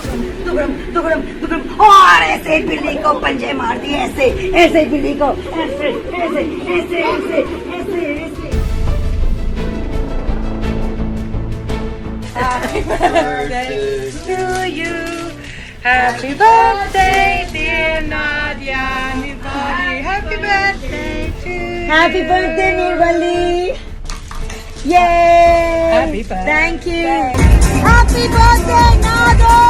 दुगड़म दुगड़म दुगड़म और ऐसे बिल्ली को पंजे मार दिए, ऐसे ऐसे बिल्ली को, ऐसे ऐसे ऐसे ऐसे ऐसे ऐसे। Happy birthday to you. Happy birthday, dear Nadia. Happy birthday to you. Happy birthday, Nurwali. Yay! Happy birthday. Thank you. Happy birthday, Nado.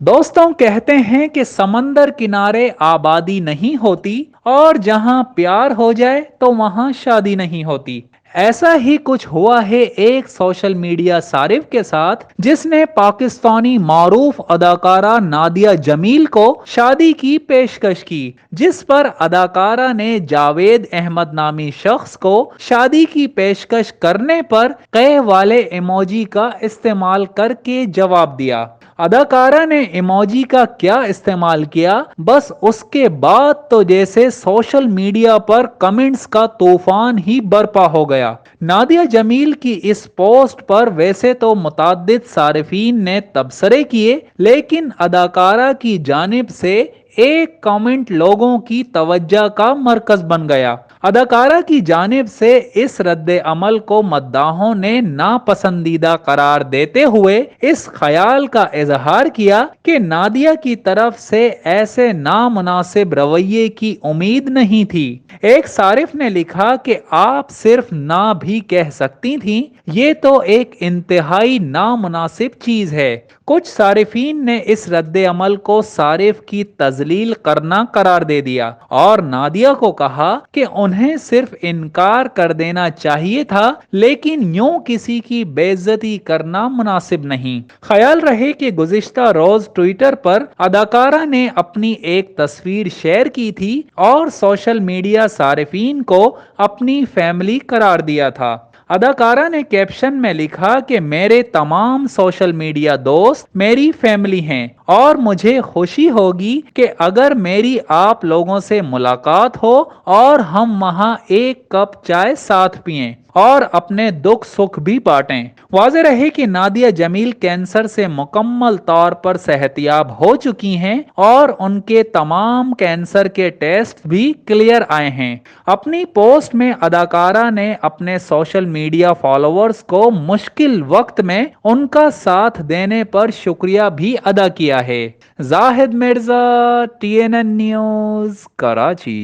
दोस्तों, कहते हैं कि समंदर किनारे आबादी नहीं होती और जहां प्यार हो जाए तो वहां शादी नहीं होती। ऐसा ही कुछ हुआ है एक सोशल मीडिया सारिफ के साथ, जिसने पाकिस्तानी मारूफ अदाकारा नादिया जमील को शादी की पेशकश की, जिस पर अदाकारा ने जावेद अहमद नामी शख्स को शादी की पेशकश करने पर कह वाले इमोजी का इस्तेमाल करके जवाब दिया। अदाकारा ने इमोजी का क्या इस्तेमाल किया, बस उसके बाद तो जैसे सोशल मीडिया पर कमेंट्स का तूफान ही बरपा हो गया। नादिया जमील की इस पोस्ट पर वैसे तो मुताद्दिद सारिफीन ने तबसरे किए, लेकिन अदाकारा की जानिब से एक कमेंट लोगों की तवज्जो का मरकज बन गया। अदाकारा की जानिब से इस रद्द अमल को मद्दाहों ने नापसंदीदा करार देते हुए इस ख्याल का इजहार किया कि नादिया की तरफ से ऐसे नामुनासिब रवैये की उम्मीद नहीं थी। एक सारिफ ने लिखा कि आप सिर्फ ना भी कह सकती थीं, ये तो एक इंतहाई नामुनासिब चीज है। कुछ सारिफीन ने इस रद्द अमल को सारिफ की तजलील करना करार दे दिया और नादिया को कहा कि उन्हें सिर्फ इनकार कर देना चाहिए था, लेकिन यूं किसी की बेइज्जती करना मुनासिब नहीं। ख्याल रहे कि गुज़िश्ता रोज ट्विटर पर अदाकारा ने अपनी एक तस्वीर शेयर की थी और सोशल मीडिया सारिफीन को अपनी फैमिली करार दिया था। अदाकारा ने कैप्शन में लिखा कि मेरे तमाम सोशल मीडिया दोस्त मेरी फैमिली हैं और मुझे खुशी होगी कि अगर मेरी आप लोगों से मुलाकात हो और हम वहां एक कप चाय साथ पिएं और अपने दुख सुख भी बांटें। वाज़ेह रहे कि नादिया जमील कैंसर से मुकम्मल तौर पर सेहतियाब हो चुकी हैं और उनके तमाम कैंसर के टेस्ट भी क्लियर आए हैं। अपनी पोस्ट में अदाकारा ने अपने सोशल मीडिया फॉलोअर्स को मुश्किल वक्त में उनका साथ देने पर शुक्रिया भी अदा किया है। Zahid Mirza, TNN news, Karachi.